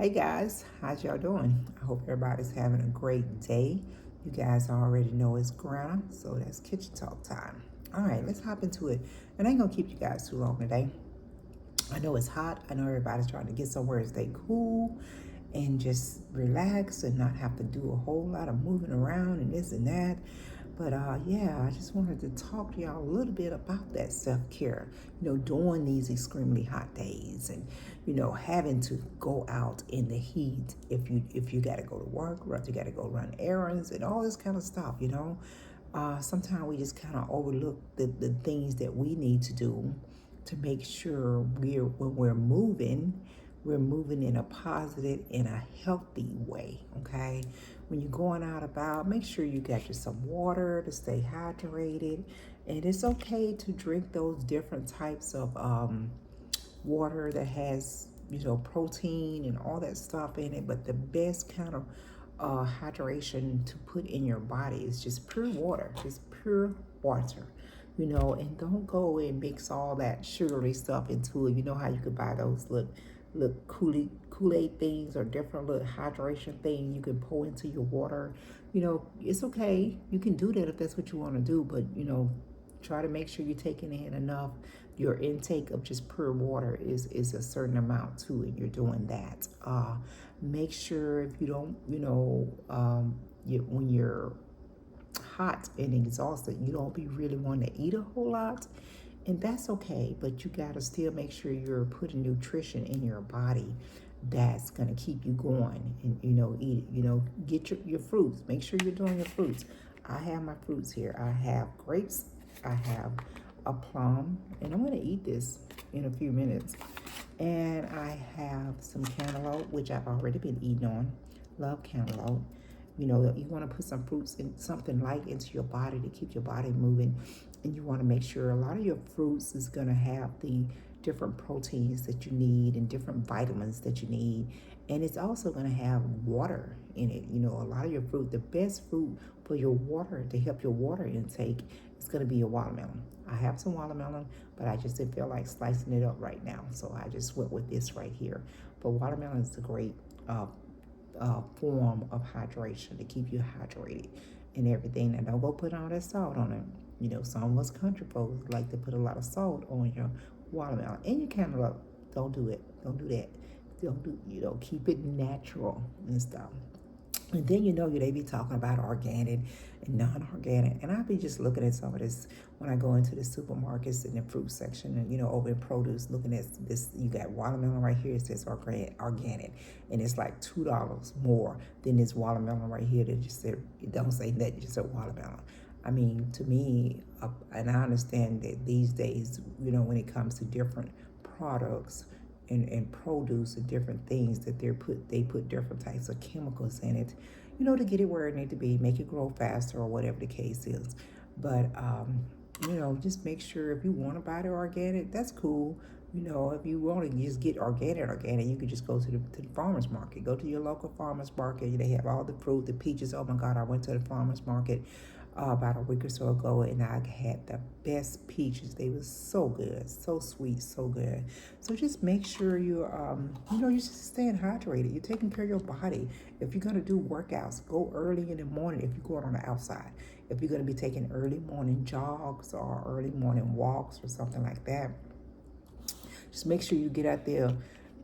Hey guys, how's y'all doing? I hope everybody's having a great day. You guys already know it's Grana, so that's kitchen talk time. All right, let's hop into it. And I ain't gonna keep you guys too long today. I know it's hot. I know everybody's trying to get somewhere and stay cool and just relax and not have to do a whole lot of moving around and this and that. But yeah, I just wanted to talk to y'all a little bit about that self-care. During these extremely hot days, and having to go out in the heat if you got to go to work, or if you got to go run errands and all this kind of stuff. Sometimes we just kind of overlook the things that we need to do to make sure when we're moving in a positive, in a healthy way. Okay, when you're going out about, make sure you got you some water to stay hydrated, and it's okay to drink those different types of water that has protein and all that stuff in it. But the best kind of hydration to put in your body is just pure water, just pure water. And don't go and mix all that sugary stuff into it. You know how you could buy those little Kool-Aid things or different little hydration things you can pour into your water. It's okay. You can do that if that's what you want to do, but try to make sure you're taking in enough. Your intake of just pure water is a certain amount too, and you're doing that. Make sure if you don't, when you're hot and exhausted, you don't be really wanting to eat a whole lot, and that's okay. But you gotta still make sure you're putting nutrition in your body that's gonna keep you going, and eat it. Get your fruits. Make sure you're doing your fruits. I have my fruits here. I have grapes. I have a plum, and I'm gonna eat this in a few minutes. And I have some cantaloupe, which I've already been eating on. Love cantaloupe. You want to put some fruits and something light into your body to keep your body moving. And you want to make sure a lot of your fruits is going to have the different proteins that you need and different vitamins that you need. And it's also going to have water in it. A lot of your fruit, the best fruit for your water, to help your water intake, is going to be a watermelon. I have some watermelon, but I just didn't feel like slicing it up right now. So I just went with this right here. But watermelon is a great form of hydration to keep you hydrated and everything. And don't go put all that salt on it. Some of us country folks like to put a lot of salt on your watermelon and your cantaloupe. Don't do it. Don't do that. Don't do. Keep it natural and stuff. And then they be talking about organic and non-organic, and I be just looking at some of this when I go into the supermarkets in the fruit section, and over in produce, looking at this. You got watermelon right here. It says organic, and it's like $2 more than this watermelon right here that just said, it don't say that, it just said watermelon. I mean, to me, and I understand that these days, when it comes to different products and produce and different things that they put different types of chemicals in it, to get it where it need to be, make it grow faster or whatever the case is. But just make sure if you want to buy the organic, that's cool. If you want to just get organic, you could just go to the farmer's market. Go to your local farmer's market. They have all the fruit, the peaches. Oh my God, I went to the farmer's market about a week or so ago, and I had the best peaches. They were so good, so sweet, so good. So just make sure you're just staying hydrated. You're taking care of your body. If you're gonna do workouts, go early in the morning. If you're going on the outside, if you're gonna be taking early morning jogs or early morning walks or something like that, just make sure you get out there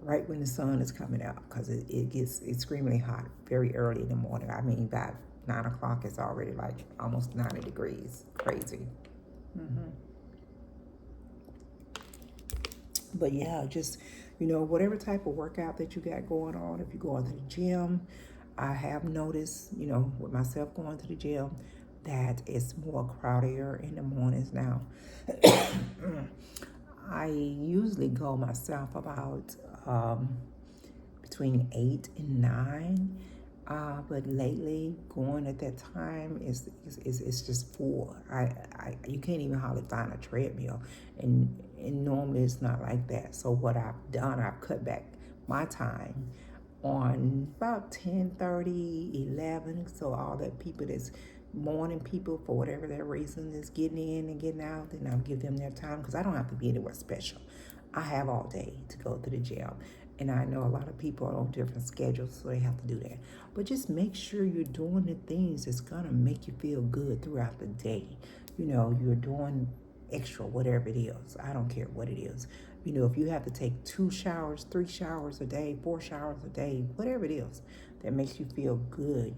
right when the sun is coming out, because it gets extremely hot very early in the morning. I mean, by 9 o'clock, it's already like almost 90 degrees. Crazy. hmm But yeah, just, whatever type of workout that you got going on, if you're going to the gym, I have noticed, with myself going to the gym, that it's more crowdier in the mornings now. I usually go myself about between 8 and 9. But lately, going at that time is just full. You can't even hardly find a treadmill, and normally it's not like that. So what I've done, I've cut back my time on about 10:30, 11. So all that people that's morning people, for whatever their reason, is getting in and getting out, then I'll give them their time, because I don't have to be anywhere special. I have all day to go to the gym. And I know a lot of people are on different schedules, so they have to do that. But just make sure you're doing the things that's gonna make you feel good throughout the day. You're doing extra, whatever it is. I don't care what it is. If you have to take 2 showers, 3 showers a day, 4 showers a day, whatever it is that makes you feel good,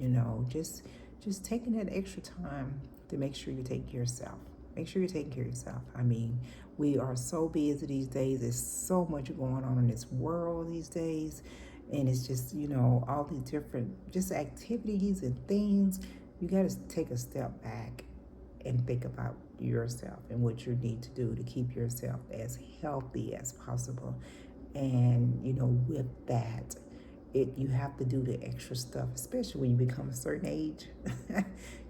just taking that extra time to make sure you take care of yourself. Make sure you're taking care of yourself. I mean, we are so busy these days. There's so much going on in this world these days. And it's just, all these different just activities and things. You got to take a step back and think about yourself and what you need to do to keep yourself as healthy as possible. And, with that, you have to do the extra stuff, especially when you become a certain age.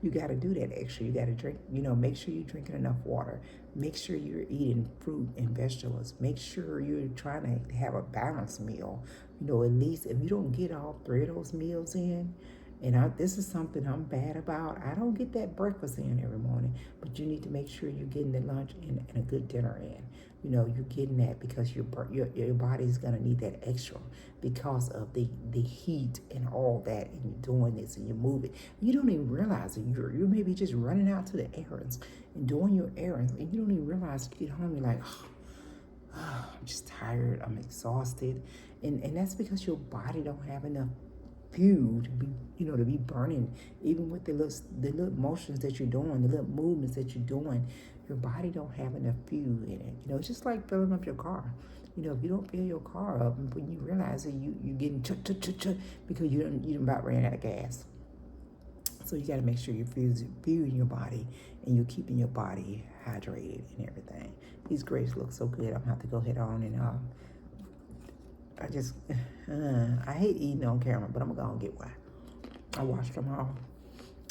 You got to do that extra. You got to drink, make sure you're drinking enough water. Make sure you're eating fruit and vegetables. Make sure you're trying to have a balanced meal. At least if you don't get all 3 of those meals in, and this is something I'm bad about. I don't get that breakfast in every morning, but you need to make sure you're getting the lunch and a good dinner in. You're getting that because your body's gonna need that extra because of the heat and all that, and you're doing this and you're moving. You don't even realize it. You're maybe just running out to the errands and doing your errands, and you don't even realize you get home. You're like, I'm just tired. I'm exhausted, and that's because your body don't have enough fuel to be burning. Even with the little motions that you're doing, the little movements that you're doing, your body don't have enough fuel in it. It's just like filling up your car. If you don't fill your car up, and when you realize that you're getting because you done about ran out of gas. So you got to make sure you're fueling your body and you're keeping your body hydrated and everything. These grapes look so good. I'm gonna have to go ahead on and I hate eating on camera, but I'm gonna get one. I washed them all.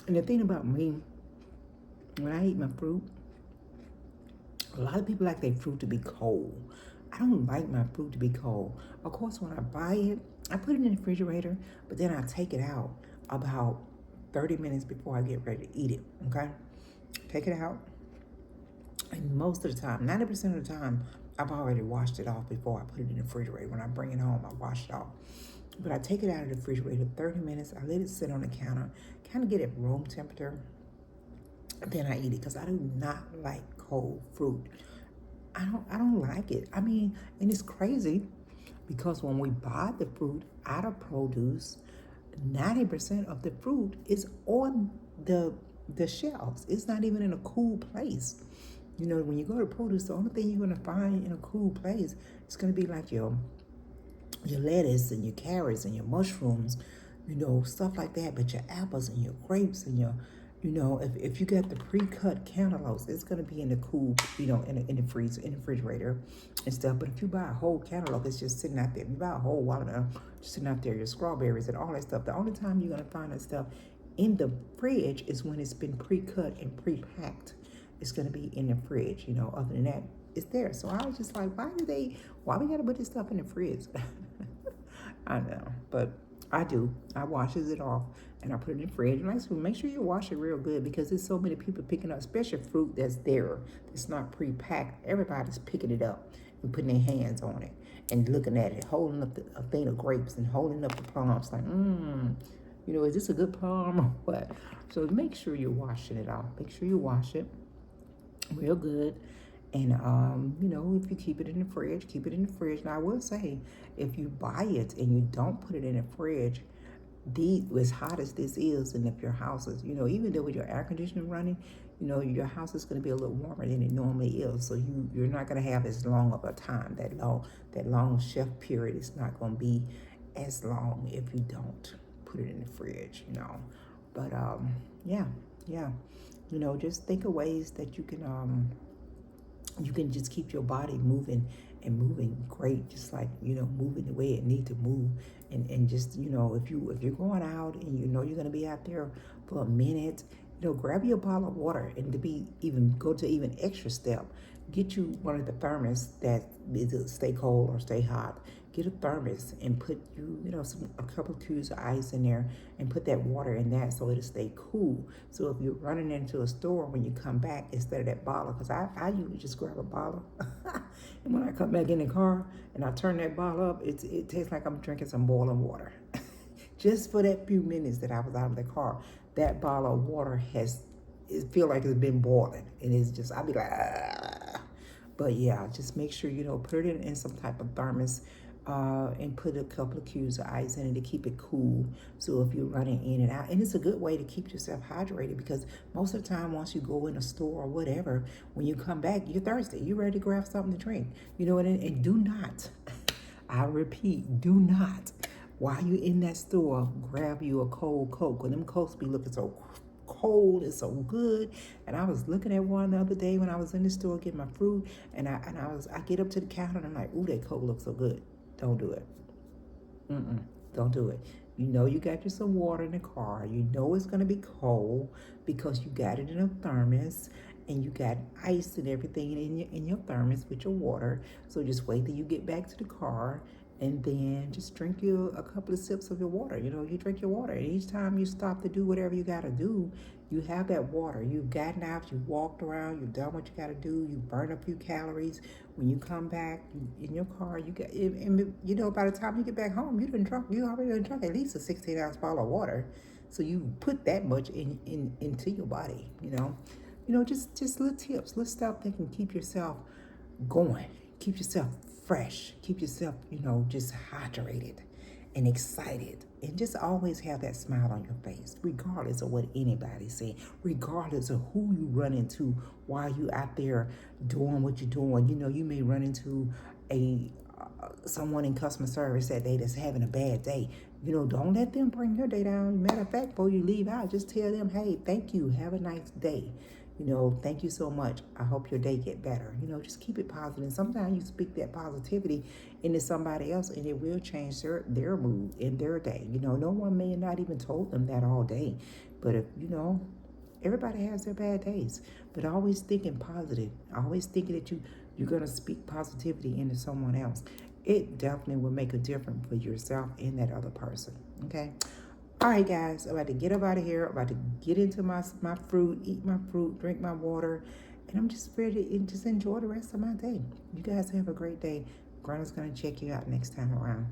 And the thing about me, when I eat my fruit, a lot of people like their fruit to be cold. I don't like my fruit to be cold. Of course, when I buy it, I put it in the refrigerator, but then I take it out about 30 minutes before I get ready to eat it, okay? Take it out. And most of the time, 90% of the time, I've already washed it off before I put it in the refrigerator. When I bring it home, I wash it off. But I take it out of the refrigerator 30 minutes. I let it sit on the counter, kind of get it room temperature. Then I eat it because I do not like cold fruit. I don't like it. I mean, and it's crazy because when we buy the fruit out of produce, 90% of the fruit is on the shelves. It's not even in a cool place. When you go to produce, the only thing you're going to find in a cool place is going to be like your lettuce and your carrots and your mushrooms, stuff like that. But your apples and your grapes and your, if you got the pre-cut cantaloupes, it's going to be in the cool, in the freezer, in the refrigerator and stuff. But if you buy a whole cantaloupe, it's just sitting out there. If you buy a whole watermelon, just sitting out there, your strawberries and all that stuff. The only time you're going to find that stuff in the fridge is when it's been pre-cut and pre-packed. It's going to be in the fridge, other than that, it's there. So I was just like, why we got to put this stuff in the fridge? I know, but I do. I washes it off and I put it in the fridge. And I said, make sure you wash it real good because there's so many people picking up, especially fruit that's there, that's not pre-packed. Everybody's picking it up and putting their hands on it and looking at it, holding up a thing of grapes and holding up the plums like, is this a good plum or what? So make sure you're washing it off. Make sure you wash it real good. And if you keep it in the fridge, keep it in the fridge. Now I will say, if you buy it and you don't put it in the fridge, as hot as this is, and if your house is, even though with your air conditioning running, your house is going to be a little warmer than it normally is. So you're not going to have as long of a time. That long shelf period is not going to be as long if you don't put it in the fridge, But yeah. Just think of ways that you can just keep your body moving and moving great, just like, moving the way it needs to move. And just, if you're going out and you're going to be out there for a minute, grab your bottle of water and go to even extra step. Get you one of the thermos that is stay cold or stay hot. Get a thermos and put a couple of tubes of ice in there and put that water in that so it'll stay cool. So if you're running into a store when you come back, instead of that bottle, because I usually just grab a bottle When I come back in the car and I turn that bottle up, it tastes like I'm drinking some boiling water. Just for that few minutes that I was out of the car, that bottle of water it feel like it's been boiling. And it's just, I'll be like, ah. But yeah, just make sure, put it in some type of thermos and put a couple of cubes of ice in it to keep it cool. So if you're running in and out, and it's a good way to keep yourself hydrated, because most of the time, once you go in a store or whatever, when you come back, you're thirsty. You're ready to grab something to drink. And do not, I repeat, do not, while you're in that store, grab you a cold Coke. When them Cokes be looking so cold and so good. And I was looking at one the other day when I was in the store getting my fruit, and I get up to the counter and I'm like, ooh, that Coke looks so good. Don't do it. Don't do it. You got you some water in the car. You know it's gonna be cold because you got it in a thermos, and you got ice and everything in your thermos with your water. So just wait till you get back to the car, and then just drink a couple of sips of your water. You drink your water, and each time you stop to do whatever you got to do, you have that water. You've gotten out, you walked around, you've done what you got to do, you burn a few calories. When you come back in your car, by the time you get back home, you already done drunk at least a 16-ounce bottle of water. So you put that much into your body. Just little tips, little stuff that can keep yourself going, keep yourself fresh, keep yourself, just hydrated and excited, and just always have that smile on your face, regardless of what anybody's saying, regardless of who you run into while you out there doing what you're doing. You may run into someone in customer service that day that's having a bad day. Don't let them bring your day down. Matter of fact, before you leave out, just tell them, hey, thank you, have a nice day. Thank you so much. I hope your day get better. Just keep it positive. And sometimes you speak that positivity into somebody else, and it will change their mood in their day. No one may have not even told them that all day. But if, everybody has their bad days. But always thinking positive. Always thinking that you're going to speak positivity into someone else. It definitely will make a difference for yourself and that other person. Okay? All right, guys, I'm about to get up out of here. I'm about to get into my fruit, eat my fruit, drink my water, and I'm just ready to just enjoy the rest of my day. You guys have a great day. Grandma's going to check you out next time around.